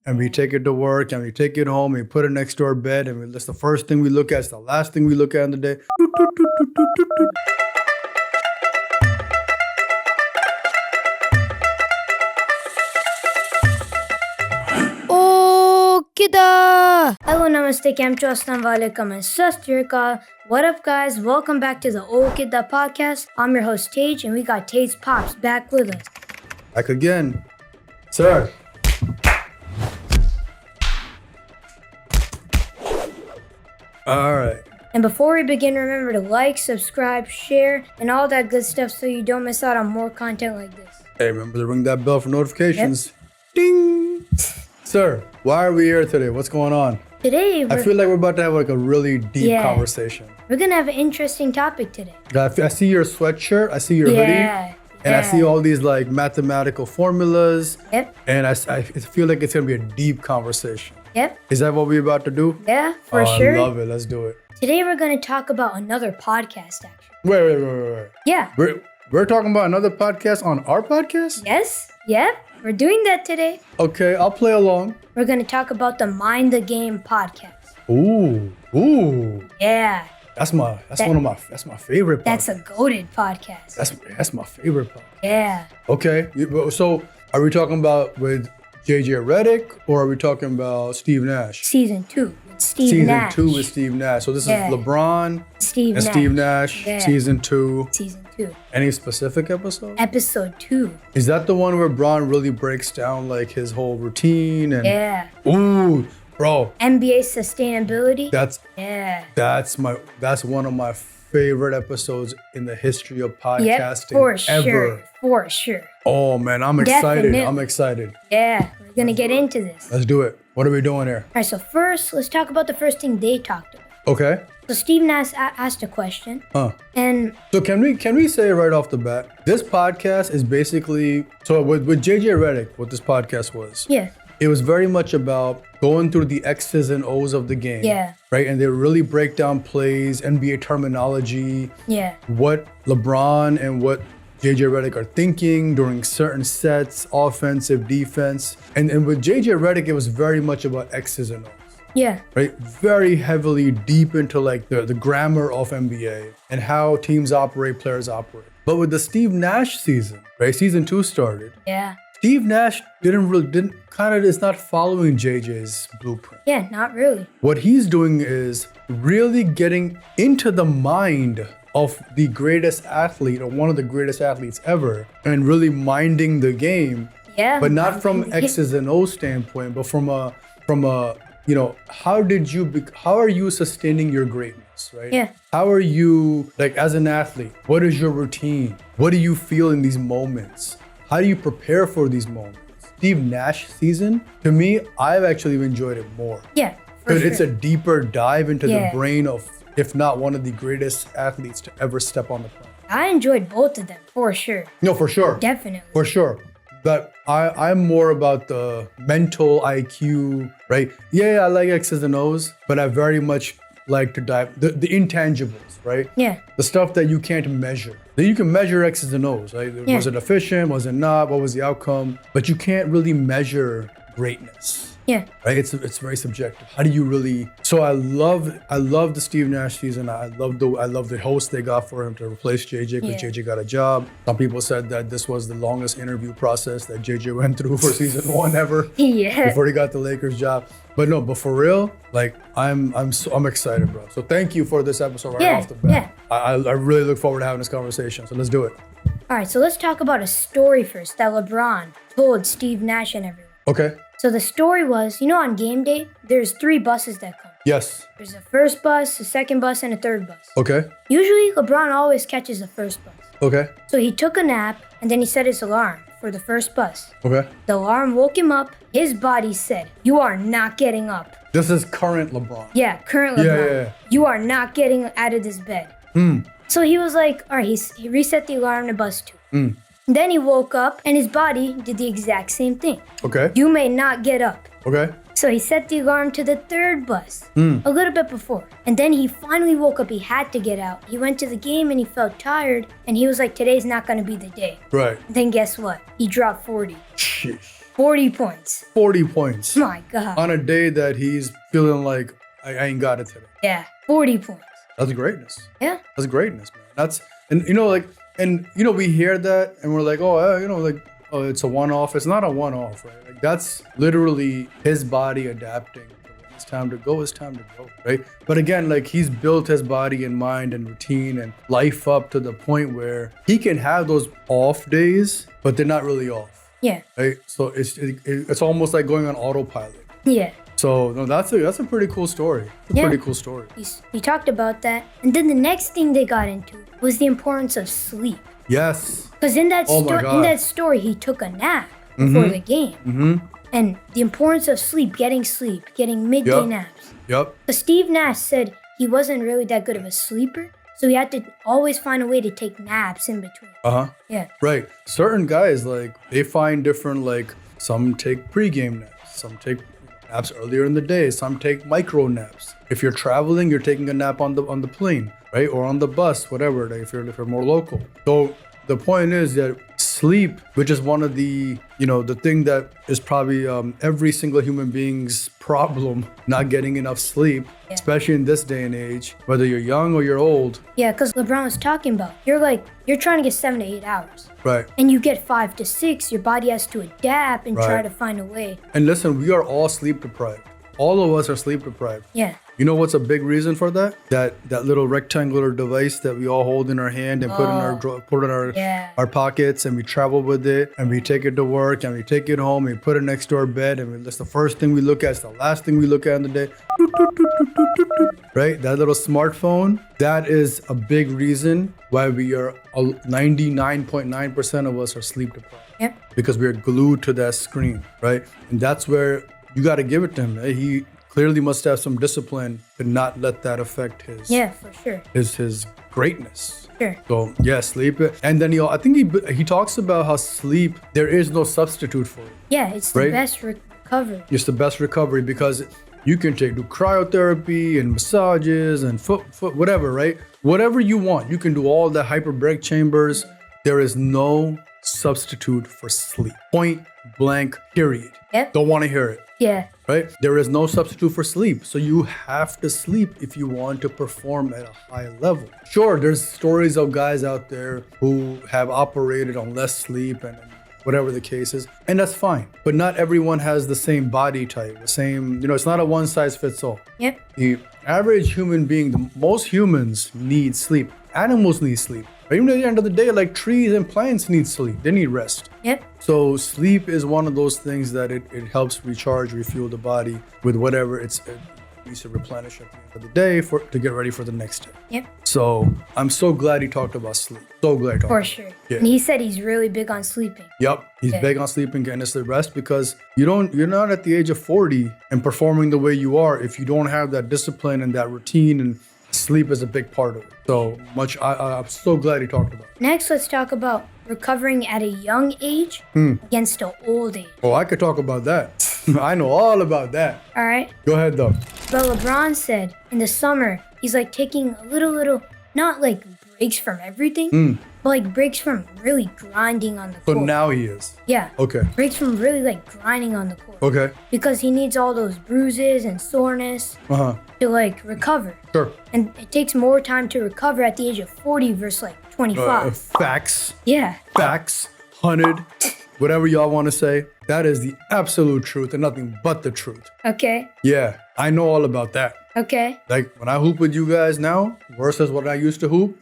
and we take it to work and we take it home and we put it next to our bed and that's the first thing we look at. It's the last thing we look at in the day. Oh Kiddan! Hello, namaste, kemcho, assalamu alaikum, and sat sri akal. What up, guys? Welcome back to the Oh Kiddan podcast. I'm your host, Tej, and we got Tej's Pops back with us. Back again. Sir. All right. And before we begin, remember to like, subscribe, share, and all that good stuff so you don't miss out on more content like this. Hey, remember to ring that bell for notifications. Yep. Ding! Sir, why are we here today? What's going on? Today, I feel like we're about to have like a really deep conversation. We're going to have an interesting topic today. I see your sweatshirt. I see your hoodie. And I see all these like mathematical formulas. Yep. And I feel like it's going to be a deep conversation. Yep. Is that what we're about to do? Yeah, for sure. I love it. Let's do it. Today we're going to talk about another podcast, actually. Wait. Yeah. We're talking about another podcast on our podcast? Yes. Yep. We're doing that today. Okay, I'll play along. We're going to talk about the Mind the Game podcast. Ooh. Yeah. That's my favorite podcast. That's a goated podcast. That's my favorite podcast. Yeah. Okay. So are we talking about with JJ Redick or are we talking about Steve Nash? Season 2 with Steve Nash. Season 2 with Steve Nash. So this is LeBron Steve Nash. Yeah. Season 2. Season 2. Any specific episode? Episode 2. Is that the one where Bron really breaks down like his whole routine and Ooh, bro. NBA sustainability. That's one of my favorite episodes in the history of podcasting For sure. Oh man, I'm excited. Definitely. I'm excited. Yeah, we're gonna get into this. Let's do it. What are we doing here? All right, so first, let's talk about the first thing they talked about. Okay. So Steve Nash asked a question. And so can we say right off the bat, this podcast is basically with JJ Redick, what this podcast was. Yeah. It was very much about going through the X's and O's of the game. Yeah. Right? And they really break down plays, NBA terminology. Yeah. What LeBron and what JJ Redick are thinking during certain sets, offensive, defense. And with JJ Redick, it was very much about X's and O's. Yeah. Right? Very heavily deep into like the grammar of NBA and how teams operate, players operate. But with the Steve Nash season, right? Season 2 started. Yeah. Steve Nash is not following JJ's blueprint. Yeah, not really. What he's doing is really getting into the mind of the greatest athlete or one of the greatest athletes ever and really minding the game. Yeah. But not from X's and O's standpoint, but from a how are you sustaining your greatness, right? Yeah. How are you, like as an athlete, what is your routine? What do you feel in these moments? How do you prepare for these moments? Steve Nash season, to me, I've actually enjoyed it more. Yeah, because it's a deeper dive into the brain of, if not one of the greatest athletes to ever step on the planet. I enjoyed both of them, for sure. No, for sure. Definitely. For sure. But I'm more about the mental IQ, right? Yeah, I like X's and O's, but I very much like to dive the intangibles, right? Yeah. The stuff that you can't measure. You can measure X's and O's, right? Yeah. Was it efficient? Was it not? What was the outcome? But you can't really measure greatness. Yeah. Right? It's very subjective. How do you really? So I love the Steve Nash season. I love the host they got for him to replace JJ because JJ got a job. Some people said that this was the longest interview process that JJ went through for season 1 ever. Yeah. Before he got the Lakers job. But for real, like I'm excited, bro. So thank you for this episode off the bat. Yeah. I really look forward to having this conversation. So let's do it. All right, so let's talk about a story first that LeBron told Steve Nash and everyone. Okay. So the story was, on game day, there's 3 buses that come. Yes. There's a first bus, a second bus, and a third bus. Okay. Usually, LeBron always catches the first bus. Okay. So he took a nap, and then he set his alarm for the first bus. Okay. The alarm woke him up. His body said, "You are not getting up." This is current LeBron. Yeah, current LeBron. Yeah. You are not getting out of this bed. So he was like, all right, he reset the alarm to bus 2. Then he woke up and his body did the exact same thing. Okay. You may not get up. Okay. So he set the alarm to the third bus a little bit before. And then he finally woke up. He had to get out. He went to the game and he felt tired. And he was like, today's not going to be the day. Right. Then guess what? He dropped 40. Sheesh. 40 points. 40 points. My God. On a day that he's feeling like, I ain't got it today. Yeah, 40 points. That's greatness. Yeah. That's greatness, man. We hear that and we're like, oh, it's a one-off. It's not a one-off, right? Like that's literally his body adapting. When it's time to go, right? But again, like he's built his body and mind and routine and life up to the point where he can have those off days, but they're not really off. Yeah. Right? So it's almost like going on autopilot. Yeah. So no, that's a pretty cool story. It's a pretty cool story. He talked about that. And then the next thing they got into was the importance of sleep. Yes. Because in that story, he took a nap before the game. Mm-hmm. And the importance of sleep, getting midday naps. Yep. Because Steve Nash said he wasn't really that good of a sleeper, so he had to always find a way to take naps in between. Uh-huh. Yeah. Right. Certain guys, like, they find different, like, some take pregame naps, some take naps earlier in the day, some take micro naps. If you're traveling, you're taking a nap on the plane, right? Or on the bus, whatever, like if you're more local. So the point is that sleep, which is one of the thing that is probably every single human being's problem, not getting enough sleep, especially in this day and age, whether you're young or you're old. Yeah, because LeBron was talking about, you're trying to get 7 to 8 hours. Right. And you get 5 to 6, your body has to adapt and try to find a way. And listen, we are all sleep deprived. All of us are sleep deprived. Yeah. You know what's a big reason for that? That little rectangular device that we all hold in our hand and put in our pockets, and we travel with it, and we take it to work, and we take it home, and we put it next to our bed, and that's the first thing we look at. It's the last thing we look at in the day. Right? That little smartphone, that is a big reason why we are 99.9% of us are sleep deprived. Yep. Because we're glued to that screen, right? And that's where you got to give it to him. He clearly must have some discipline to not let that affect his for sure. his greatness. Sure. So yeah, sleep. And then I think he talks about how sleep, there is no substitute for it. Yeah, it's the best recovery. It's the best recovery because you can do cryotherapy and massages and foot whatever, right? Whatever you want, you can do all the hyperbaric chambers. There is no substitute for sleep. Point blank, period. Yep. Don't want to hear it. Yeah. Right? There is no substitute for sleep. So you have to sleep if you want to perform at a high level. Sure, there's stories of guys out there who have operated on less sleep and whatever the case is, and that's fine. But not everyone has the same body type, the same, it's not a one size fits all. Yep. The average human being, most humans need sleep. Animals need sleep. But even at the end of the day, like trees and plants need sleep. They need rest. Yep. So sleep is one of those things that it helps recharge, refuel the body with whatever it needs to replenish at the end of the day to get ready for the next day. Yep. So I'm so glad he talked about sleep. So glad he talked about it. For sure. Yeah. And he said he's really big on sleeping. Yep. He's big on sleeping, getting us the rest, because you're not at the age of 40 and performing the way you are if you don't have that discipline and that routine, and sleep is a big part of it. So much, I'm so glad he talked about it. Next, let's talk about recovering at a young age against an old age. Oh, I could talk about that. I know all about that. All right. Go ahead, though. But LeBron said in the summer, he's like taking a little, not like breaks from everything, but like breaks from really grinding on the court. So now he is. Yeah. Okay. Breaks from really like grinding on the court. Okay. Because he needs all those bruises and soreness to like recover. Sure. And it takes more time to recover at the age of 40 versus like 25. Facts. Yeah. Facts. 100. Whatever y'all want to say. That is the absolute truth and nothing but the truth. Okay. Yeah. I know all about that. Okay. Like when I hoop with you guys now versus what I used to hoop,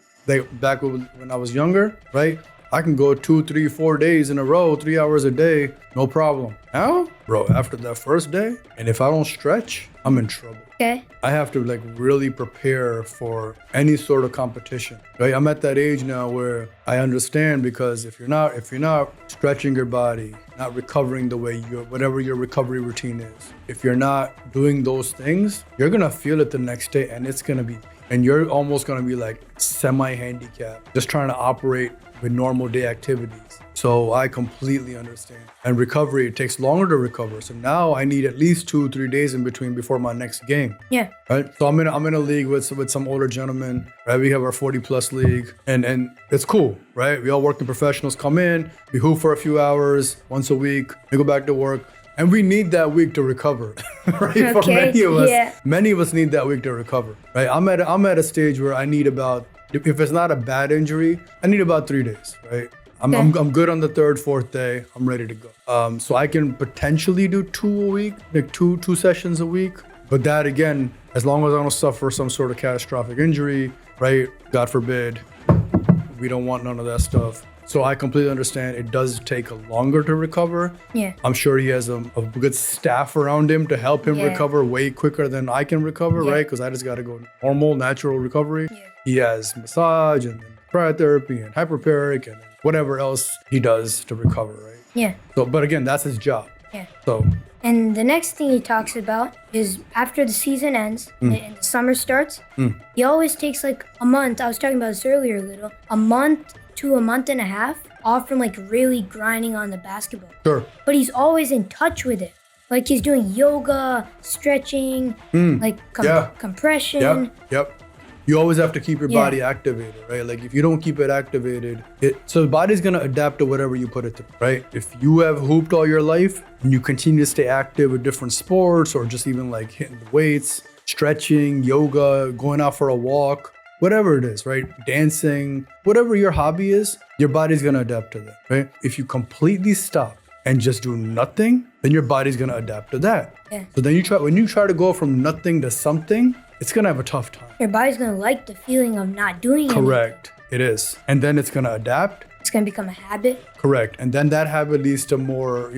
back when I was younger, right? I can go 2, 3, 4 days in a row, 3 hours a day, no problem. Now, bro, after that first day, and if I don't stretch, I'm in trouble. Okay. I have to like really prepare for any sort of competition. Right? I'm at that age now where I understand, because if you're not stretching your body, not recovering the way whatever your recovery routine is, if you're not doing those things, you're gonna feel it the next day, and it's gonna be and you're almost gonna be like semi-handicapped, just trying to operate with normal day activities. So I completely understand. And recovery, it takes longer to recover. So now I need at least 2-3 days in between before my next game. Yeah. Right. So I'm in a league with some older gentlemen. Right. We have our 40+ league, and it's cool. Right. We all working professionals come in. We hoop for a few hours once a week. We go back to work. And we need that week to recover, right? Okay, For many of us yeah. need that week to recover, right? I'm at a stage where I need about, if it's not a bad injury, I need about 3 days, right? I'm good on the 3rd, 4th day. I'm ready to go. So I can potentially do 2 a week, like two sessions a week. But that again, as long as I don't suffer some sort of catastrophic injury, right? God forbid, we don't want none of that stuff. So I completely understand it does take longer to recover. Yeah. I'm sure he has a good staff around him to help him recover way quicker than I can recover, right? Because I just got to go normal, natural recovery. Yeah. He has massage and cryotherapy and hyperbaric and whatever else he does to recover, right? Yeah. So, but again, that's his job. Yeah. So. And the next thing he talks about is after the season ends and the summer starts, he always takes like a month. I was talking about this earlier a little. A month to a month and a half off from like really grinding on the basketball. Sure. But he's always in touch with it. Like he's doing yoga, stretching, like compression. Yep. You always have to keep your body activated, right? Like if you don't keep it activated, so the body's gonna adapt to whatever you put it through, right? If you have hooped all your life and you continue to stay active with different sports or just even like hitting the weights, stretching, yoga, going out for a walk, whatever it is, right? Dancing, whatever your hobby is, your body's gonna adapt to that, right? If you completely stop and just do nothing, then your body's gonna adapt to that. Yeah. So then when you try to go from nothing to something, it's gonna have a tough time. Your body's gonna like the feeling of not doing anything. Correct, it is. And then it's gonna adapt. It's gonna become a habit. Correct, and then that habit leads to more,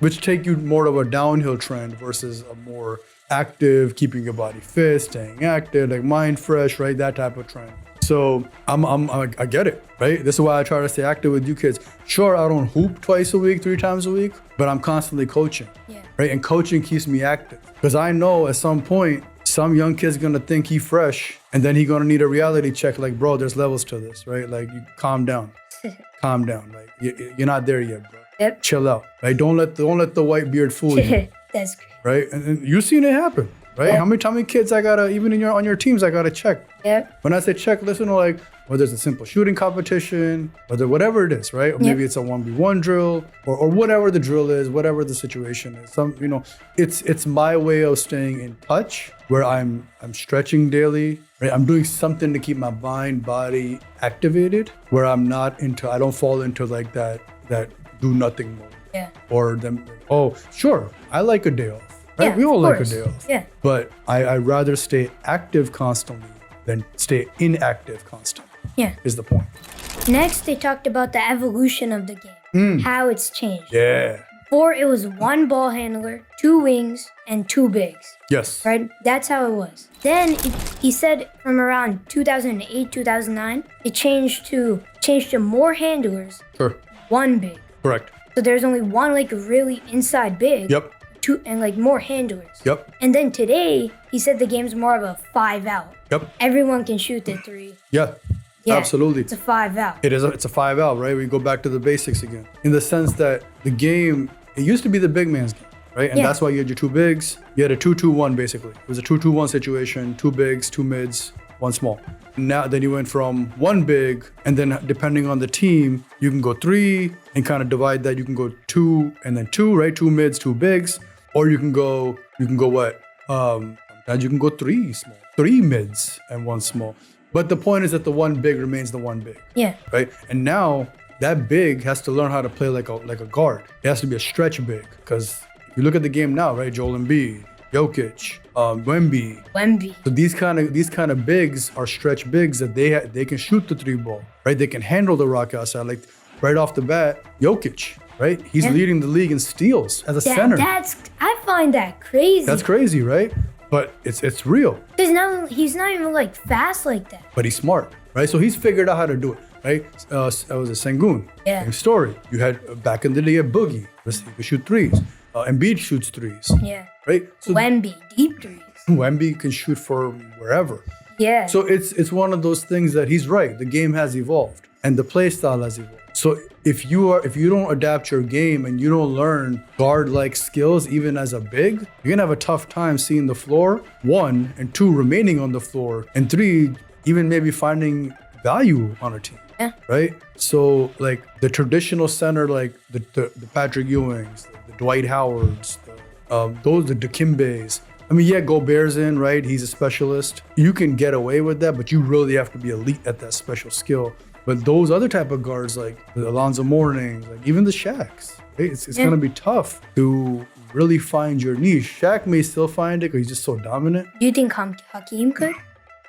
which take you more of a downhill trend versus a more active, keeping your body fit, staying active, like mind fresh, right? That type of trend. So I get it, right? This is why I try to stay active with you kids. Sure, I don't hoop twice a week, 3 times a week, but I'm constantly coaching, right? And coaching keeps me active because I know at some point, some young kid's gonna think he fresh and then he gonna need a reality check like, bro, there's levels to this, right? Like you calm down, calm down. Like you're not there yet, bro. Yep. Chill out, right? Don't let the white beard fool you. That's great. Right? And you've seen it happen, right? Yep. How many kids I gotta, even on your teams, I gotta check. Yep. When I say check, listen to like, whether it's a simple shooting competition, whatever it is, right? Or maybe it's a 1v1 drill or whatever the drill is, whatever the situation is. It's my way of staying in touch where I'm stretching daily, right? I'm doing something to keep my mind, body activated where I don't fall into like that do nothing mode. Yeah. Or sure, I like a day off, right? Yeah, we all like a day off. Yeah. But I'd rather stay active constantly than stay inactive constantly. Yeah. Is the point. Next, they talked about the evolution of the game, how it's changed. Yeah. Before, it was 1 ball handler, 2 wings, and 2 bigs. Yes. Right? That's how it was. Then, he said from around 2008, 2009, it changed to more handlers, 1 big. Correct. So there's only 1 like really inside big. Yep. 2 and like more handlers. Yep. And then today, he said the game's more of a 5 out. Yep. Everyone can shoot the 3. Yeah. Absolutely. It's a 5 out. It's a 5 out, right? We go back to the basics again. In the sense that the game, it used to be the big man's game, right? And that's why you had your 2 bigs. You had a 2-2-1 basically. It was a 2-2-1 situation, 2 bigs, 2 mids, 1 small. Now then you went from 1 big, and then depending on the team, you can go 3 and kind of divide that. You can go 2 and then 2, right? 2 mids, 2 bigs, or you can go what? Sometimes you can go 3 small, 3 mids and 1 small. But the point is that the 1 big remains the 1 big. Yeah. Right? And now that big has to learn how to play like a guard. It has to be a stretch big. Because if you look at the game now, right? Joel Embiid, Jokic, Wemby. So these kind of bigs are stretch bigs that they can shoot the 3 ball, right? They can handle the rock outside. Like right off the bat, Jokic, right? He's leading the league in steals as a center. I find that crazy. That's crazy, right? But it's real. Because now he's not even like fast like that. But he's smart, right? So he's figured out how to do it, right? That was a Sengun. Yeah. Same story. You had back in the day a Boogie. He could shoot 3s. Embiid shoots 3s. Yeah. Right? So Wemby, deep 3s. Wemby can shoot for wherever. Yeah. So it's one of those things that he's right. The game has evolved and the play style has evolved. So if you don't adapt your game and you don't learn guard-like skills even as a big, you're gonna have a tough time seeing the floor, one, and two, remaining on the floor, and three, even maybe finding value on a team. Yeah. Right? So like the traditional center, like the Patrick Ewings, the Dwight Howards, the Dikembes. I mean, yeah, Gobert's in, right? He's a specialist. You can get away with that, but you really have to be elite at that special skill. But those other type of guards, like the Alonzo Mournings, like even the Shaqs, right? It's gonna be tough to really find your niche. Shaq may still find it because he's just so dominant. Do you think Hakeem could?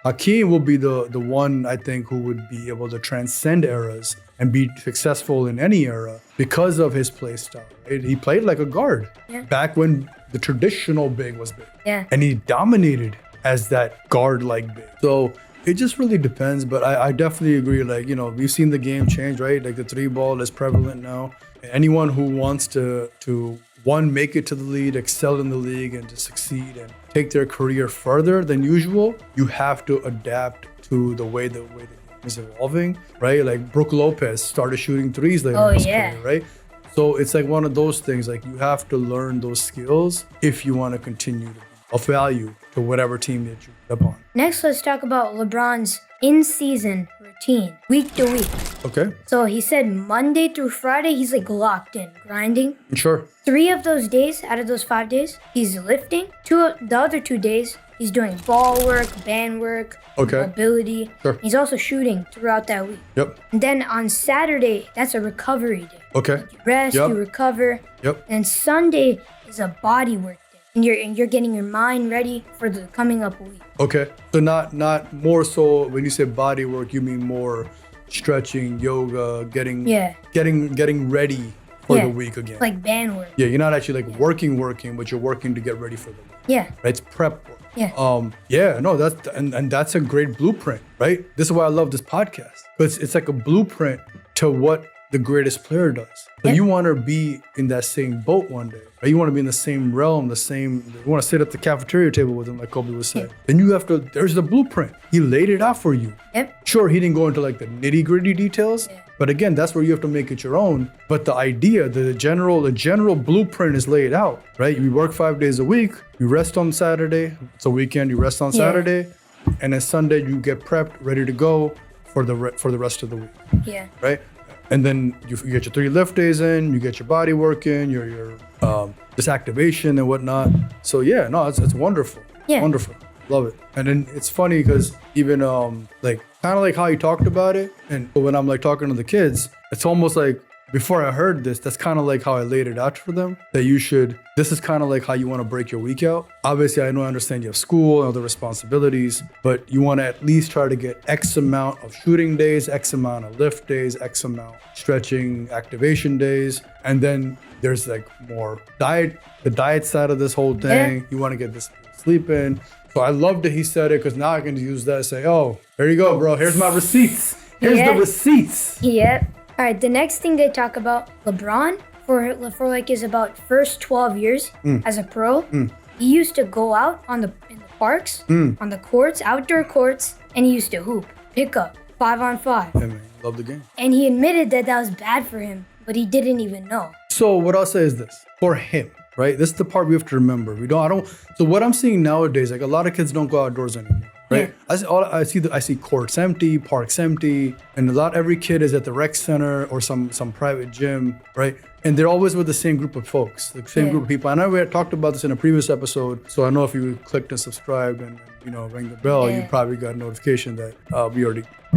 Hakeem will be the one, I think, who would be able to transcend eras and be successful in any era because of his play style. Right? He played like a guard back when the traditional big was big. Yeah. And he dominated as that guard-like big. So it just really depends, but I definitely agree. Like, you know, we've seen the game change, right? Like the 3-ball is prevalent now. Anyone who wants to one, make it to the league, excel in the league, and to succeed and take their career further than usual, you have to adapt to the way the game is evolving, right? Like Brook Lopez started shooting threes later in his career, right? So it's like one of those things, like you have to learn those skills if you want to continue to be of value to whatever team that you end up on. Next, let's talk about LeBron's in-season routine, week to week. Okay. So he said Monday through Friday, he's like locked in, grinding. Sure. 3 of those days, out of those 5 days, he's lifting. The other 2 days, he's doing ball work, band work, mobility. Sure. He's also shooting throughout that week. Yep. And then on Saturday, that's a recovery day. Okay. Like you rest, you recover. Yep. And Sunday is a body work day. And you're getting your mind ready for the coming up week. Okay. So not more so when you say body work, you mean more stretching, yoga, getting ready for the week again. Like band work. Yeah, you're not actually like working, but you're working to get ready for the week. Yeah. Right? It's prep work. Yeah. No, that's and that's a great blueprint, right? This is why I love this podcast. Because it's like a blueprint to what the greatest player does. So you want to be in that same boat one day, right? You want to be in the same realm, you want to sit at the cafeteria table with him, like Kobe was saying. Then you have to, there's the blueprint. He laid it out for you. Yep. Sure, he didn't go into like the nitty gritty details, but again, that's where you have to make it your own. But the idea, the general blueprint is laid out, right? You work 5 days a week, you rest on Saturday, it's a weekend, you rest on Saturday, and then Sunday you get prepped, ready to go for the rest of the week. Yeah. Right? And then you get your 3 lift days in, you get your body work in, your just activation and whatnot. So yeah, no, it's wonderful. Yeah. Wonderful. Love it. And then it's funny because even like kind of like how you talked about it, and when I'm like talking to the kids, it's almost like before I heard this, that's kind of like how I laid it out for them, that this is kind of like how you want to break your week out. Obviously, I understand you have school and other responsibilities, but you want to at least try to get X amount of shooting days, X amount of lift days, X amount stretching, activation days. And then there's like more the diet side of this whole thing. Yeah. You want to get this sleep in. So I love that he said it because now I can use that and say, oh, here you go, bro. Here's my receipts. Here's the receipts. Yep. All right, the next thing they talk about, LeBron, for like his about first 12 years as a pro, he used to go out in the parks, on the courts, outdoor courts, and he used to hoop, pick up, 5-on-5. Yeah, man, love the game. And he admitted that was bad for him, but he didn't even know. So what I'll say is this, for him, right? This is the part we have to remember. So what I'm seeing nowadays, like a lot of kids don't go outdoors anymore. Right, I see courts empty, parks empty, and every kid is at the rec center or some private gym, right? And they're always with the same group of folks, the same group of people. I know we had talked about this in a previous episode, so I know if you clicked and subscribed and rang the bell, you probably got a notification that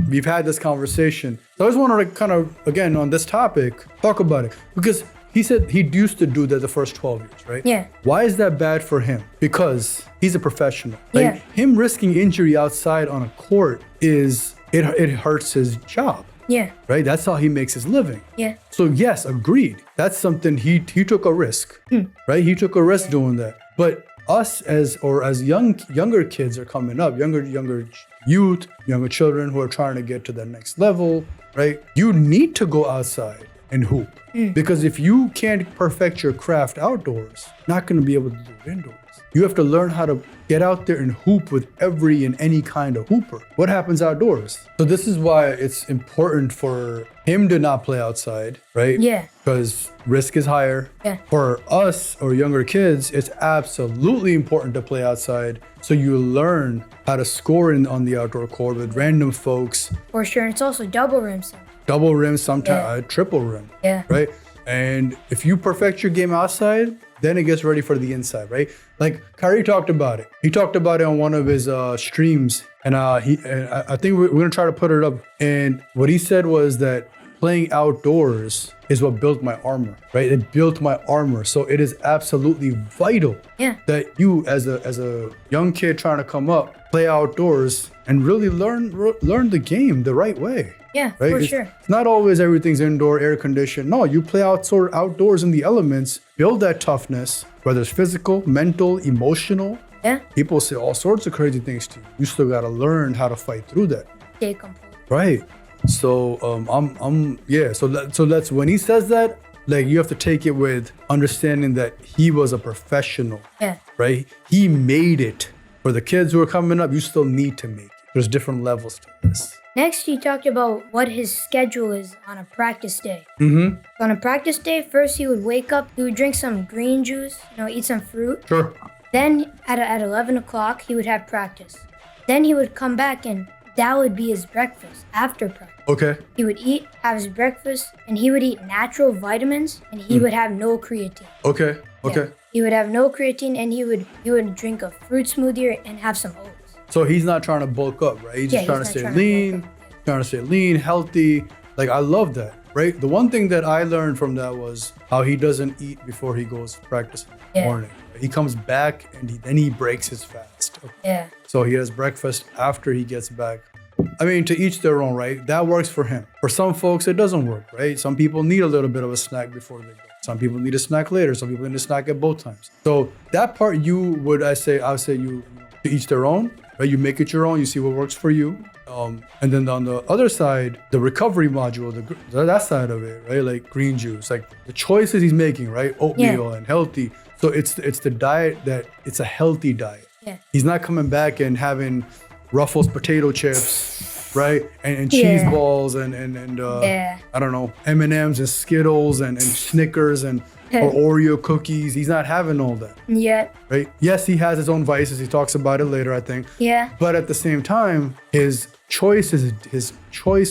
we've had this conversation. So I just want to kind of again on this topic talk about it because he said he used to do that the first 12 years, right? Yeah. Why is that bad for him? Because he's a professional. Like him risking injury outside on a court it hurts his job. Yeah. Right? That's how he makes his living. Yeah. So yes, agreed. That's something he took a risk. Right? He took a risk doing that. But us as younger kids are coming up, younger youth, younger children who are trying to get to the next level, right? You need to go outside and hoop. Because if you can't perfect your craft outdoors, not going to be able to do it indoors. You have to learn how to get out there and hoop with every and any kind of hooper. What happens outdoors? So this is why it's important for him to not play outside, right? Yeah. Because risk is higher. Yeah. For us or younger kids, it's absolutely important to play outside so you learn how to score on the outdoor court with random folks. For sure. It's also double rim sometimes. Double rim, sometimes triple rim. Yeah. Right? And if you perfect your game outside, then it gets ready for the inside, right? Like Kyrie talked about it. He talked about it on one of his streams, and I think we're gonna try to put it up. And what he said was that playing outdoors is what built my armor, right? It built my armor. So it is absolutely vital that you, as a young kid trying to come up, play outdoors and really learn the game the right way. Yeah, right? for It's sure. not always everything's indoor, air conditioned. No, you play outdoors in the elements, build that toughness, whether it's physical, mental, emotional. Yeah. People say all sorts of crazy things to you. You still gotta learn how to fight through that. Stay complete. Right. So So that's when he says that, like you have to take it with understanding that he was a professional. Yeah. Right. He made it. For the kids who are coming up, you still need to make it. There's different levels to this. Next, he talked about what his schedule is on a practice day. Mm-hmm. On a practice day, first he would wake up, he would drink some green juice, eat some fruit. Sure. Then at 11 o'clock, he would have practice. Then he would come back and that would be his breakfast after practice. Okay. He would have his breakfast, and he would eat natural vitamins, and he would have no creatine. Okay. Yeah. He would have no creatine, and he would drink a fruit smoothie and have some oats. So he's not trying to bulk up, right? He's just trying to stay lean, trying to stay lean, healthy. Like, I love that, right? The one thing that I learned from that was how he doesn't eat before he goes to practice in the morning. He comes back and then he breaks his fast. Yeah. So he has breakfast after he gets back. I mean, to each their own, right? That works for him. For some folks, it doesn't work, right? Some people need a little bit of a snack before they go. Some people need a snack later. Some people need a snack at both times. So that part I would say you to each their own, right? You make it your own. You see what works for you. And then on the other side, the recovery module, that side of it, right? Like green juice, like the choices he's making, right? Oatmeal and healthy. So it's the diet that it's a healthy diet. Yeah. He's not coming back and having Ruffles potato chips, right? And cheese balls and I don't know, M&Ms and Skittles and Snickers and or Oreo cookies. He's not having all that. Yeah. Right? Yes, he has his own vices. He talks about it later, I think. Yeah. But at the same time, his choice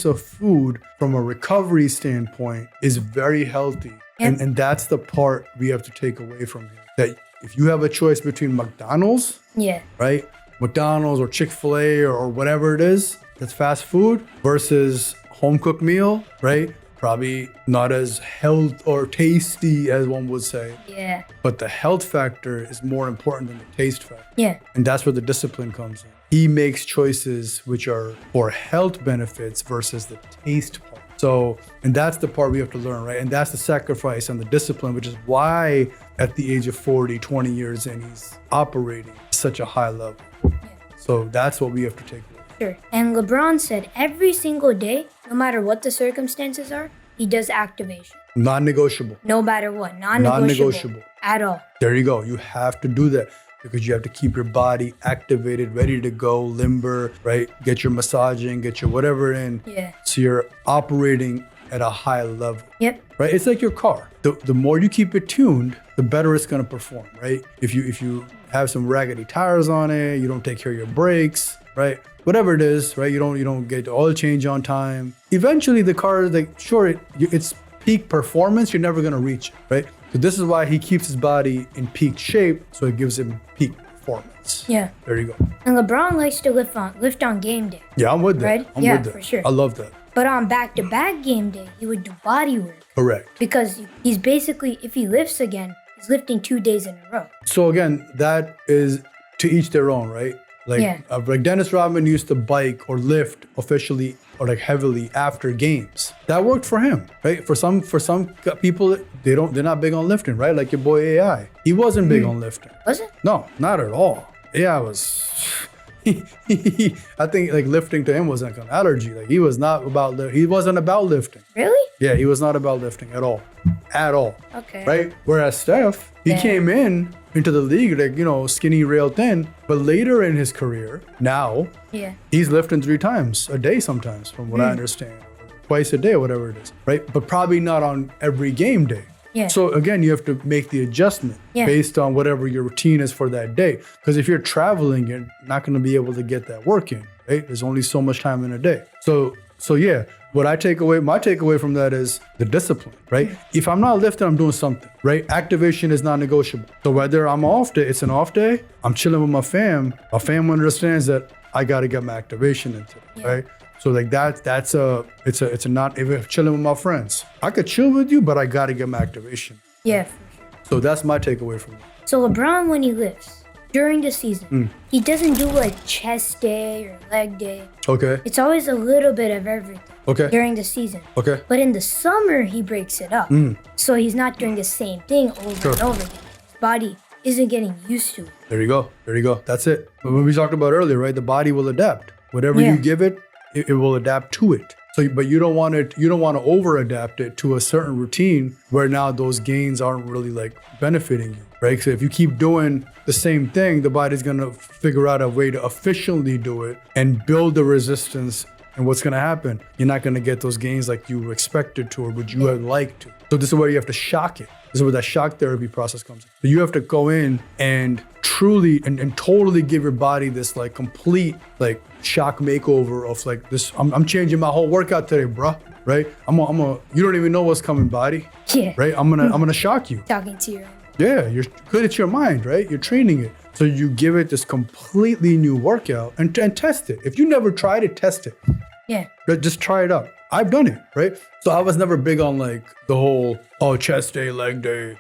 of food from a recovery standpoint is very healthy. Yep. And that's the part we have to take away from him. That if you have a choice between McDonald's, right? McDonald's or Chick-fil-A or whatever it is, that's fast food versus home cooked meal, right? Probably not as health or tasty as one would say. Yeah. But the health factor is more important than the taste factor. Yeah. And that's where the discipline comes in. He makes choices which are for health benefits versus the taste part. So, and that's the part we have to learn, right? And that's the sacrifice and the discipline, which is why at the age of 40, 20 years in, he's operating at such a high level. Yeah. So that's what we have to take away. Sure. And LeBron said every single day, no matter what the circumstances are, he does activation. Non-negotiable. No matter what. Non-negotiable. At all. There you go. You have to do that because you have to keep your body activated, ready to go, limber, right? Get your massaging, get your whatever in. Yeah. So you're operating at a high level. Yep. Right? It's like your car. The more you keep it tuned, the better it's going to perform, right? If you have some raggedy tires on it, you don't take care of your brakes, right? Whatever it is, right? You don't get the oil change on time. Eventually the car is like, sure, it's peak performance, you're never going to reach it, right? So this is why he keeps his body in peak shape, so it gives him peak performance. Yeah. There you go. And LeBron likes to lift on game day. Yeah, I'm with that. Right? I'm with that. For sure. I love that. But on back-to-back game day, he would do body work. Correct. Because he's basically, if he lifts again, he's lifting 2 days in a row. So again, that is to each their own, right? Like Dennis Rodman used to bike or lift officially or like heavily after games. That worked for him, right? For some people, they're not big on lifting, right? Like your boy AI, he wasn't big on lifting. Was it? No, not at all. AI was. I think like lifting to him was like an allergy. Like he wasn't about lifting. Really? Yeah, he was not about lifting at all. at all. Okay. Right? Whereas Steph, he came into the league like, you know, skinny, rail thin, but later in his career, now, he's lifting 3 times a day sometimes, from what I understand, or twice a day, or whatever it is, right? But probably not on every game day. Yeah. So again, you have to make the adjustment based on whatever your routine is for that day. Because if you're traveling, you're not going to be able to get that work in, right? There's only so much time in a day. So yeah, what I take away, my takeaway from that is the discipline, right? If I'm not lifting, I'm doing something, right? Activation is non-negotiable. So whether I'm off day, it's an off day, I'm chilling with my fam understands that I got to get my activation into it, right? So like it's a not, if I'm chilling with my friends, I could chill with you, but I got to get my activation. Yeah, for sure. So that's my takeaway from it. So LeBron, when he lifts during the season, he doesn't do like chest day or leg day. Okay. It's always a little bit of everything. Okay. During the season. Okay. But in the summer, he breaks it up. So he's not doing the same thing over and over again. His body isn't getting used to it. There you go. That's it. But when we talked about earlier, right? The body will adapt. Whatever you give it, it will adapt to it. So, but you don't want to over adapt it to a certain routine where now those gains aren't really like benefiting you, right? So if you keep doing the same thing, the body's going to figure out a way to efficiently do it and build the resistance. And what's going to happen? You're not going to get those gains like you expected to or would you have liked to. So this is where you have to shock it. This is where that shock therapy process comes in. So you have to go in and truly and totally give your body this like complete like shock makeover of like this. I'm changing my whole workout today, bruh. Right? You don't even know what's coming, body. Yeah. Right? I'm gonna shock you. Talking to your own. Yeah, you're good at your mind, right? You're training it. So you give it this completely new workout and test it. If you never tried it, test it. Yeah. Right? Just try it out. I've done it, right? So I was never big on like the whole, chest day, leg day.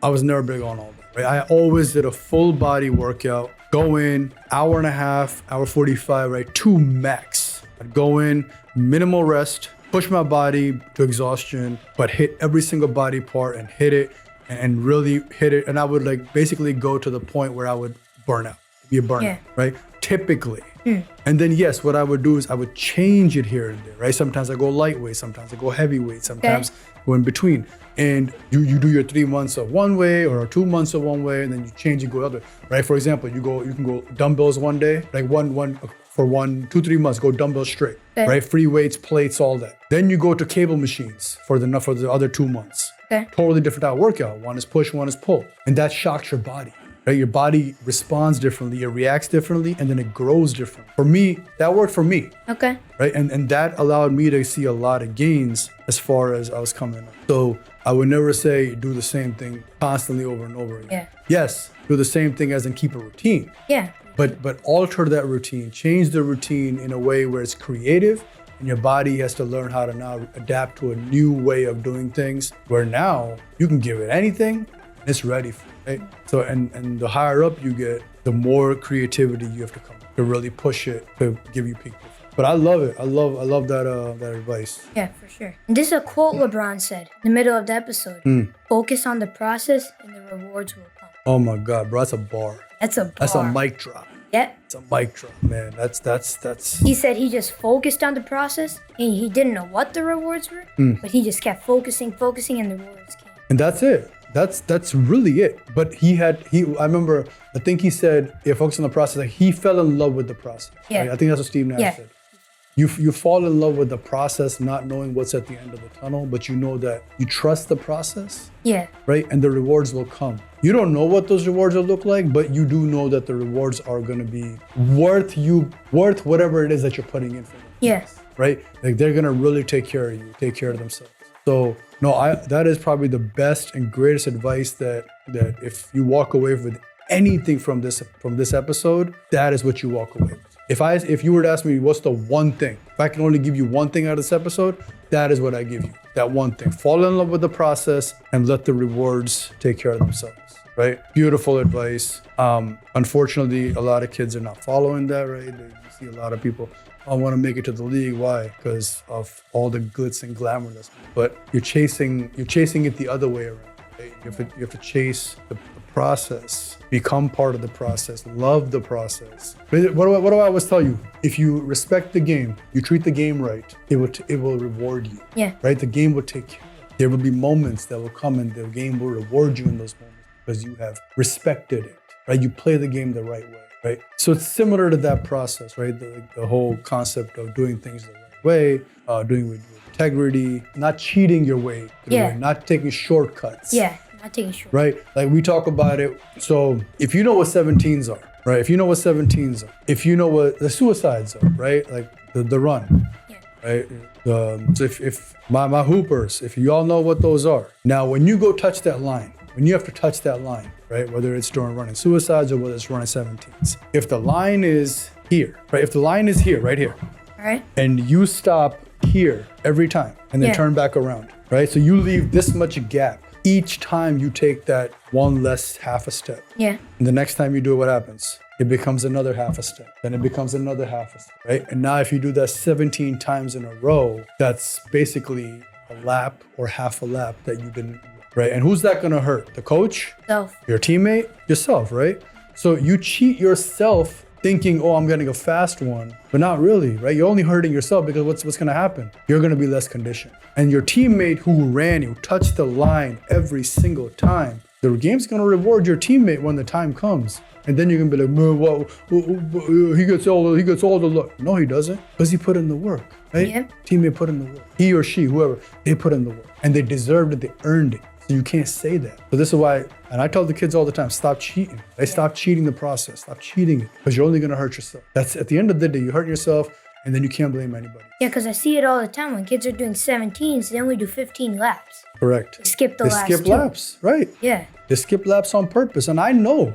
I was never big on all that, right? I always did a full body workout, go in, hour and a half, hour 45, right? 2 max. I'd go in, minimal rest, push my body to exhaustion, but hit every single body part and hit it and really hit it. And I would like basically go to the point where I would burn out, be a burnout, right? Typically. And then yes, what I would do is I would change it here and there, right? Sometimes I go lightweight, sometimes I go heavyweight, sometimes go in between. And you do your 3 months of one way or 2 months of one way, and then you change and go other, right? For example, you can go dumbbells one day, like for 2-3 months, go dumbbells straight, right? Free weights, plates, all that. Then you go to cable machines for the other 2 months. Totally different type of workout. One is push, one is pull. And that shocks your body. Right? Your body responds differently, it reacts differently, and then it grows different. For me, that worked for me. Okay. Right? And that allowed me to see a lot of gains as far as I was coming up. So I would never say do the same thing constantly over and over again. Yeah. Yes, do the same thing as in keep a routine. Yeah. But alter that routine, change the routine in a way where it's creative, and your body has to learn how to now adapt to a new way of doing things where now you can give it anything and it's ready for it. Right? So and the higher up you get, the more creativity you have to come to really push it to give you peak performance. But I love it. I love that advice. Yeah, for sure. And this is a quote LeBron said in the middle of the episode. Focus on the process and the rewards will come. Oh my God, bro, that's a bar. That's a bar. That's a mic drop. Yeah. It's a mic drop, man. That's. He said he just focused on the process and he didn't know what the rewards were, but he just kept focusing, and the rewards came. And that's it. That's really it. But I remember, I think he said, focus on the process. Like he fell in love with the process. Yeah. Right? I think that's what Steve Nash said. You fall in love with the process, not knowing what's at the end of the tunnel, but you know that you trust the process. Yeah. Right? And the rewards will come. You don't know what those rewards will look like, but you do know that the rewards are going to be worth whatever it is that you're putting in for them. Yes. Right? Like they're going to really take care of you, take care of themselves. So no, that is probably the best and greatest advice that if you walk away with anything from this episode, that is what you walk away with. If you were to ask me what's the one thing, if I can only give you one thing out of this episode, that is what I give you. That one thing. Fall in love with the process and let the rewards take care of themselves. Right? Beautiful advice. Unfortunately, a lot of kids are not following that, right? You see a lot of people, I want to make it to the league. Why? Because of all the glitz and glamour. But you're chasing it the other way around. Right? You have to chase the process, become part of the process, love the process. What do I always tell you? If you respect the game, you treat the game right, it will reward you. Yeah. Right? The game will take care of you. There will be moments that will come and the game will reward you in those moments because you have respected it, right? You play the game the right way, right? So it's similar to that process, right? The whole concept of doing things the right way, doing with integrity, not cheating your way through it, not taking shortcuts. Yeah, not taking shortcuts. Right? Like we talk about it. So if you know what 17s are, right? If you know what 17s are, if you know what the suicides are, right? Like the run, right? So if my hoopers, if you all know what those are. Now, when you go touch that line, when you have to touch that line, right? Whether it's during running suicides or whether it's running 17s. If the line is here, right? If the line is here, right here, all right, and you stop here every time and then turn back around, right? So you leave this much gap each time you take that one less half a step. Yeah. And the next time you do it, what happens? It becomes another half a step. Then it becomes another half a step, right? And now if you do that 17 times in a row, that's basically a lap or half a lap that you didn't, right? And who's that gonna hurt? The coach? Self. Your teammate? Yourself, right? So you cheat yourself thinking, oh, I'm getting a fast one, but not really, right? You're only hurting yourself because what's gonna happen? You're gonna be less conditioned. And your teammate who ran, who touched the line every single time, the game's gonna reward your teammate when the time comes. And then you're gonna be like, man, well, he gets all the luck. No, he doesn't, because he put in the work, right? Yep. Teammate put in the work. He or she, whoever, they put in the work. And they deserved it, they earned it. So you can't say that. So this is why, and I tell the kids all the time, stop cheating. They stop cheating the process, stop cheating it, because you're only gonna hurt yourself. That's at the end of the day, you hurt yourself, and then you can't blame anybody. Yeah, because I see it all the time. When kids are doing 17s, they only do 15 laps. Correct. They skip the last They skip two. laps, right? Yeah. They skip laps on purpose. And I know,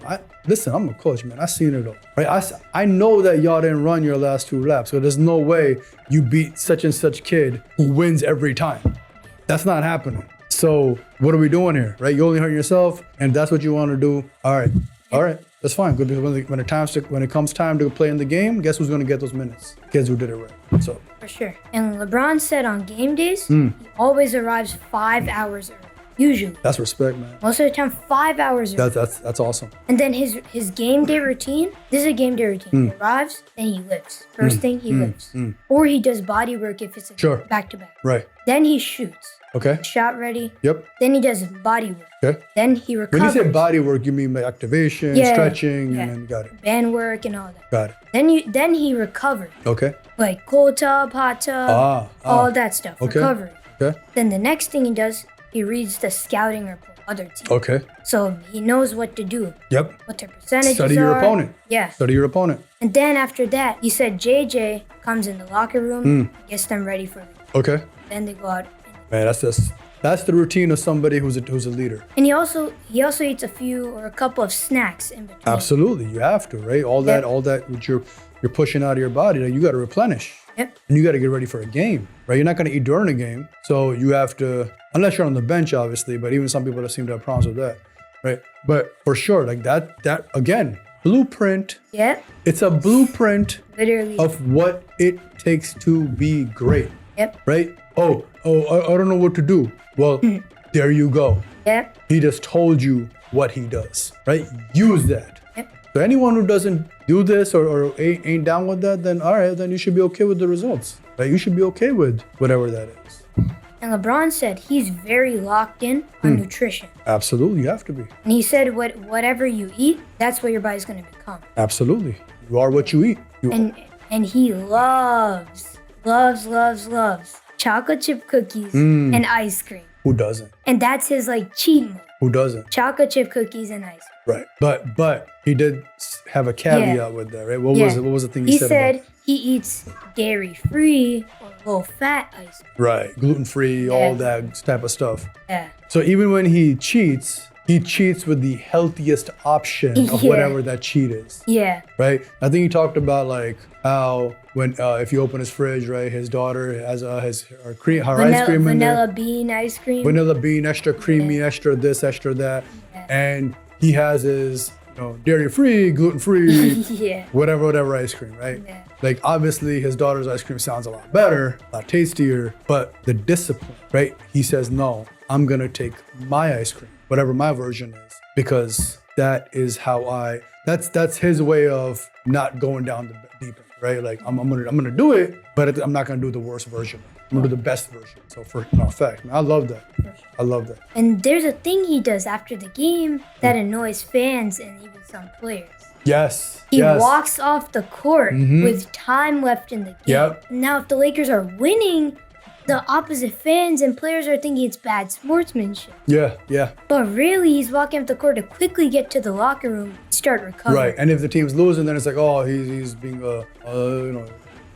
listen, I'm a coach, man. I've seen it all, right? I know that y'all didn't run your last 2 laps. So there's no way you beat such and such kid who wins every time. That's not happening. So what are we doing here, right? You're only hurting yourself, and that's what you want to do. All right, that's fine. Good, because when it comes time to play in the game, guess who's going to get those minutes? Kids who did it right. So For sure. And LeBron said on game days, he always arrives 5 hours early. Usually. that's respect, man. Most of the time, 5 hours early. That's awesome. And then his game day routine, this is a game day routine. He arrives, then he lifts. First thing, he lifts. Or he does body work if it's a back-to-back. Right. Then he shoots. Okay. Shot ready. Yep. Then he does body work. Okay. Then he recovers. When you say body work, you mean like activation, stretching, and then got it. Band work and all that. Got it. Then he recovers. Okay. Like cold tub, hot tub, all that stuff. Okay. Recovery. Okay. Then the next thing he does, he reads the scouting report, other team. Okay. So he knows what to do. Yep. What their percentages Study your are. opponent. Yeah. Study your opponent. And then after that, he said JJ comes in the locker room, gets them ready for it. Okay. Then they go out. Man, that's the routine of somebody who's a leader. And he also eats a few or a couple of snacks in between. Absolutely, you have to, right? All that which you're pushing out of your body, you got to replenish. Yep. And you got to get ready for a game, right? You're not going to eat during a game, so you have to, unless you're on the bench, obviously. But even some people that seem to have problems with that, right? But for sure, like that again, blueprint. Yep. It's a blueprint Literally. of what it takes to be great. Yep. Right? Oh, I don't know what to do. Well, there you go. Yep. He just told you what he does, right? Use that. Yep. So anyone who doesn't do this or ain't down with that, then all right, then you should be okay with the results, right? You should be okay with whatever that is. And LeBron said he's very locked in on nutrition. Absolutely, you have to be. And he said whatever you eat, that's what your body's going to become. Absolutely. You are what you eat. And he loves chocolate chip cookies and ice cream. Who doesn't? And that's his like cheat mode. Who doesn't? Chocolate chip cookies and ice cream. Right. But he did have a caveat with that, right? What was the thing he said? He said he eats dairy-free or low-fat ice cream. Right. Gluten-free, all that type of stuff. Yeah. So even when he cheats with the healthiest option of whatever that cheat is. Yeah. Right? I think he talked about like how when if you open his fridge, right, his daughter has her ice cream in there. Vanilla bean ice cream. Vanilla bean, extra creamy, extra this, extra that. And he has his dairy-free, gluten-free, whatever ice cream, right? Yeah. Like obviously his daughter's ice cream sounds a lot better, a lot tastier, but the discipline, right? He says, no, I'm gonna take my ice cream, whatever my version is, because that is how that's his way of not going down the deep end, right? Like I'm gonna do it, but I'm not gonna do the worst version of it. I'm gonna do the best version. So for no fact, man, I love that. I love that. And there's a thing he does after the game that annoys fans and even some players. Yes. He yes. walks off the court with time left in the game. Yep. Now, if the Lakers are winning, the opposite fans and players are thinking it's bad sportsmanship. Yeah, yeah. But really, he's walking off the court to quickly get to the locker room and start recovering. Right. And if the team's losing, then it's like, oh, he's being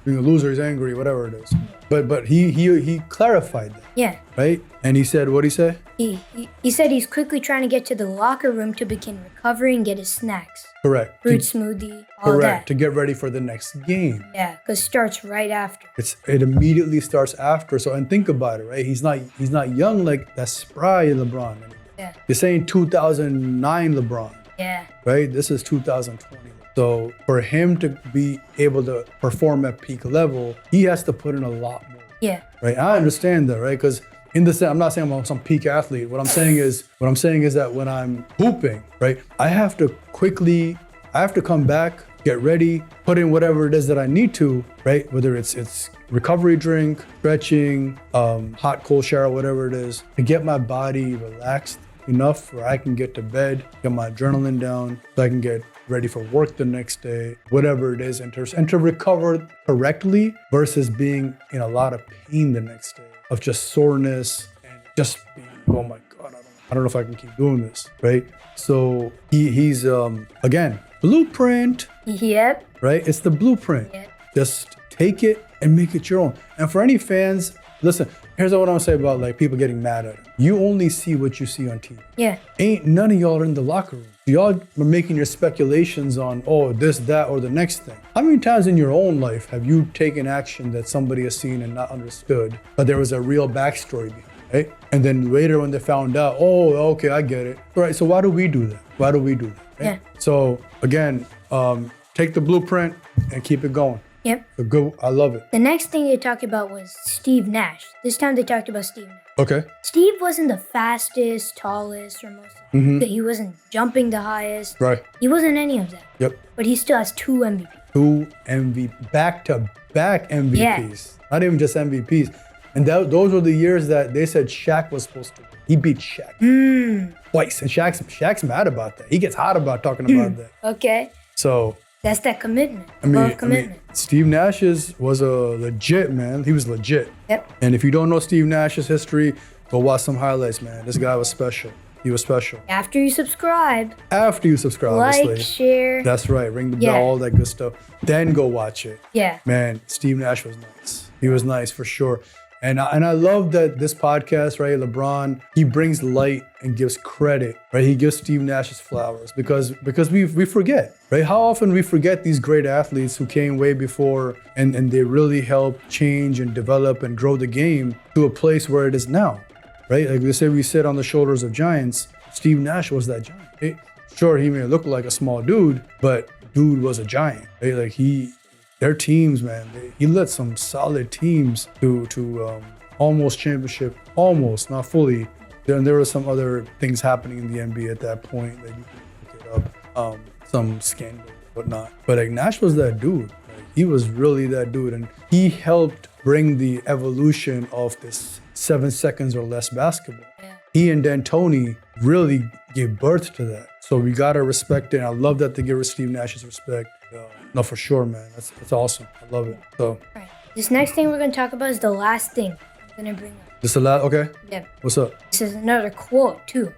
being a loser, he's angry, whatever it is. But he clarified that. Yeah. Right? And he said, what'd he say? He said he's quickly trying to get to the locker room to begin recovering and get his snacks. Correct. Fruit smoothie, all Correct. that. To get ready for the next game. Yeah, because starts right after. It immediately starts after. So, and think about it, right? He's not young like that spry LeBron anymore. Yeah. You're saying 2009 LeBron. Yeah. Right? This is 2020. So for him to be able to perform at peak level, he has to put in a lot more. Yeah. Right? I understand that, right? Because in the sense, I'm not saying I'm some peak athlete. What I'm saying is that when I'm hooping, right, I have to come back, get ready, put in whatever it is that I need to, right? Whether it's recovery drink, stretching, hot, cold shower, whatever it is, to get my body relaxed enough where I can get to bed, get my adrenaline down, so I can get ready for work the next day, whatever it is, and to recover correctly versus being in a lot of pain the next day of just soreness and just being, oh my God, I don't know if I can keep doing this, right? So he's again, blueprint. Yep. Right? It's the blueprint. Yep. Just take it and make it your own. And for any fans, listen, here's what I'm gonna say about like people getting mad at him. You only see what you see on TV. Yeah. Ain't none of y'all are in the locker room. Y'all are making your speculations on, oh, this, that, or the next thing. How many times in your own life have you taken action that somebody has seen and not understood, but there was a real backstory behind it, right? And then later when they found out, oh, okay, I get it. All right, so why do we do that? Why do we do that? Right? Yeah. So again, take the blueprint and keep it going. Yep. I love it. The next thing they talked about was Steve Nash. This time they talked about Steve Nash. Okay. Steve wasn't the fastest, tallest, or most. He wasn't jumping the highest. Right. He wasn't any of that. Yep. But he still has 2 MVPs. 2 MVP, back-to-back MVPs. Yeah. Not even just MVPs. And those were the years that they said Shaq was supposed to win. He beat Shaq twice. And Shaq's mad about that. He gets hot about talking about that. Okay. So That's that commitment. I mean, Commitment. Steve Nash was a legit man. He was legit. Yep. And if you don't know Steve Nash's history, go watch some highlights, man. This guy was special. He was special. After you subscribe, After you subscribe, like, obviously. share. That's right. Ring the bell, all that good stuff. Then go watch it. Yeah. Man, Steve Nash was nice. He was nice for sure. And I love that this podcast, right, LeBron, he brings light and gives credit, right? He gives Steve Nash his flowers because we forget, right? How often we forget these great athletes who came way before and they really helped change and develop and grow the game to a place where it is now, right? Like they say, we sit on the shoulders of giants. Steve Nash was that giant, right? Sure, he may look like a small dude, but dude was a giant, right? Like their teams, man, he led some solid teams to almost championship, almost, not fully. Then there were some other things happening in the NBA at that point that you can look it up, some scandal, whatnot. But like Nash was that dude. Like, he was really that dude, and he helped bring the evolution of this 7 seconds or less basketball. Yeah. He and D'Antoni really gave birth to that. So we gotta respect it. And I love that they give Steve Nash's respect. No, for sure, man. That's awesome. I love it. So All right. This next thing we're going to talk about is the last thing I'm going to bring up. this a lot. Okay. Yep. What's up? This is another quote, too.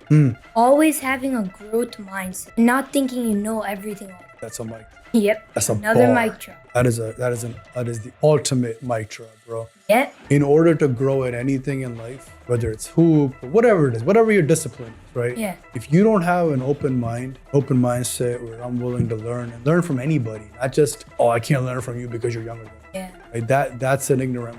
Always having a growth mindset, not thinking you know everything already. That's a mic. Yep. That's a Another bar. mic drop. That is the ultimate mic drop, bro. Yep. In order to grow at anything in life, whether it's hoop, or whatever it is, whatever your discipline is, right? Yeah. If you don't have an open mindset where I'm willing to learn and learn from anybody, not just, oh, I can't learn from you because you're younger than me. Yeah. Like that's an ignorant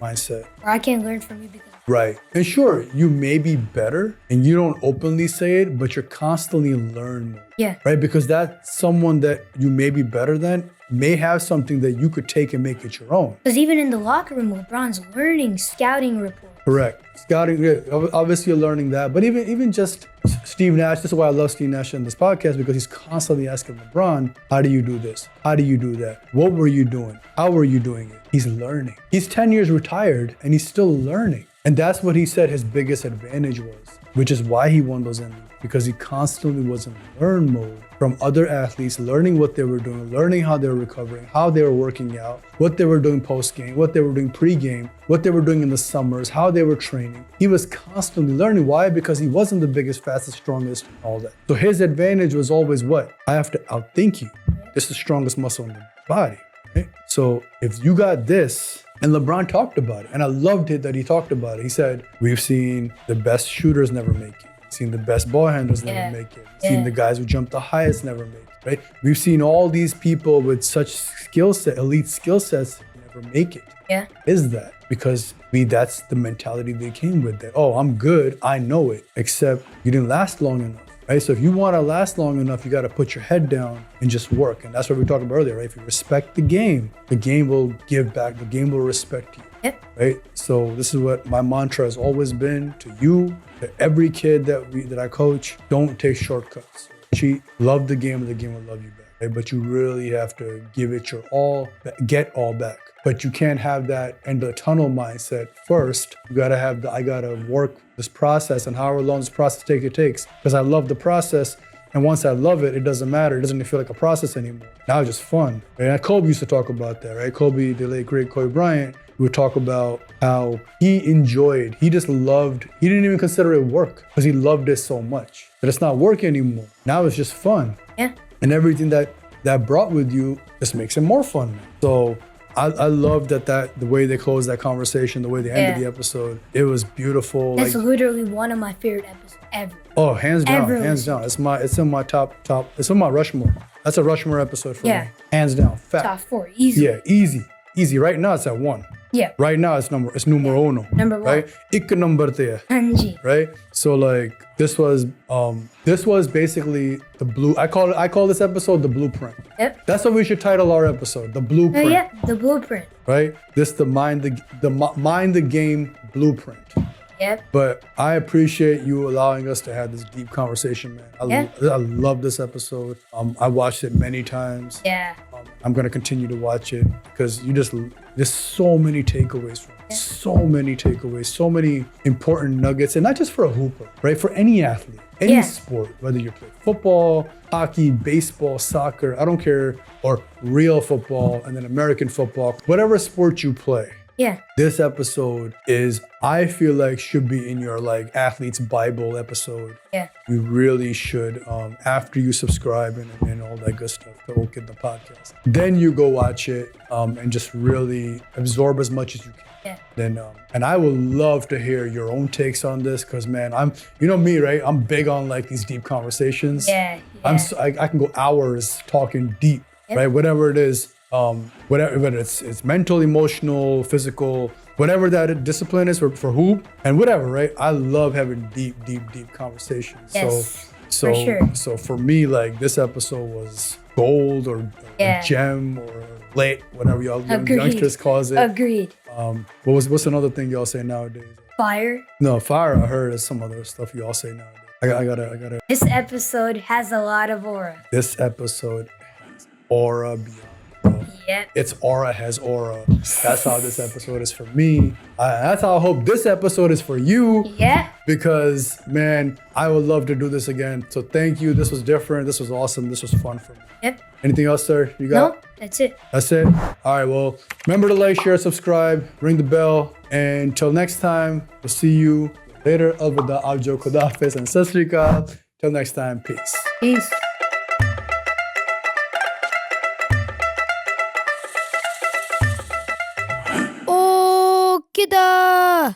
mindset. Or I can't learn from you because. Right. And sure, you may be better and you don't openly say it, but you're constantly learning more. Yeah. Right? Because that someone that you may be better than may have something that you could take and make it your own. Because even in the locker room, LeBron's learning scouting reports. Correct. Scouting, yeah, obviously you're learning that. But even just Steve Nash, this is why I love Steve Nash in this podcast, because he's constantly asking LeBron, how do you do this? How do you do that? What were you doing? How were you doing it? He's learning. He's 10 years retired and he's still learning. And that's what he said his biggest advantage was, which is why he won those MVPs, because he constantly was in learn mode from other athletes, learning what they were doing, learning how they were recovering, how they were working out, what they were doing post-game, what they were doing pre-game, what they were doing in the summers, how they were training. He was constantly learning. Why? Because he wasn't the biggest, fastest, strongest, all that. So his advantage was always what? I have to outthink you. This is the strongest muscle in the body, right? So if you got this, and LeBron talked about it, and I loved it that he talked about it. He said, we've seen the best shooters never make it. We've seen the best ball handlers never make it. We've seen the guys who jump the highest never make it, right? We've seen all these people with such elite skill sets never make it. Yeah. Is that? Because that's the mentality they came with. That, oh, I'm good, I know it, except you didn't last long enough. Right? So if you want to last long enough, you got to put your head down and just work. And that's what we were talking about earlier, right? If you respect the game will give back. The game will respect you. Yep. Right? So this is what my mantra has always been to you, to every kid that I coach. Don't take shortcuts. Cheat. Love the game will love you back. Right? But you really have to give it your all, get all back. But you can't have that end of the tunnel mindset first. You gotta have I gotta work this process, and however long this process takes. Because I love the process, and once I love it, it doesn't matter. It doesn't even feel like a process anymore. Now it's just fun. Right? And Kobe used to talk about that, right? Kobe, the late great Kobe Bryant, would talk about how he enjoyed, he just loved, he didn't even consider it work because he loved it so much. But it's not work anymore. Now it's just fun. Yeah. And everything that brought with you just makes it more fun. So I love that the way they closed that conversation, the way they ended the episode. It was beautiful. That's literally one of my favorite episodes ever. Oh, hands down, hands down. It's in my top. It's in my Rushmore. That's a Rushmore episode for me. Hands down, fact. Top 4, easy. Yeah, easy. Right now it's at 1. Yeah. Right now it's numero uno. Number 1. Right? Ik number te. Hanji. Right? So like this was basically the blue. I call this episode the blueprint. Yep. That's what we should title our episode, the blueprint. Yeah, the blueprint. Right? This the mind the game blueprint. Yep. But I appreciate you allowing us to have this deep conversation, man. I love this episode. I watched it many times. Yeah. I'm gonna continue to watch it because there's so many takeaways from it. So many takeaways, so many important nuggets, and not just for a hooper, right? For any athlete, any sport, whether you play football, hockey, baseball, soccer, I don't care, or real football and then American football, whatever sport you play. Yeah. This episode I feel like should be in your like athlete's Bible episode. Yeah. You really should, after you subscribe and all that good stuff to Oh Kiddan podcast. Then you go watch it and just really absorb as much as you can. Yeah. Then and I would love to hear your own takes on this because man, you know me, right? I'm big on like these deep conversations. Yeah. I can go hours talking deep, right? Whatever it is. Whether it's mental, emotional, physical, whatever that discipline is for hoop and whatever, right? I love having deep conversations. Yes, So for sure. So for me, like this episode was gold or a gem or late, whatever y'all youngsters calls it. Agreed. What's another thing y'all say nowadays? Fire. No, fire. I heard is some other stuff y'all say nowadays. I gotta. This episode has a lot of aura. This episode has aura beyond. Yep. Its aura has aura. That's how this episode is for me. That's how I hope this episode is for you. Yeah. Because, man, I would love to do this again. So thank you. This was different. This was awesome. This was fun for me. Yep. Anything else, sir? You got? Nope. That's it. That's it? All right. Well, remember to like, share, subscribe, ring the bell. And until next time, we'll see you later. Alvida, Avjo, Khodafis, and Sat Sri Akal. Till next time, peace. Peace. Oh Kiddan!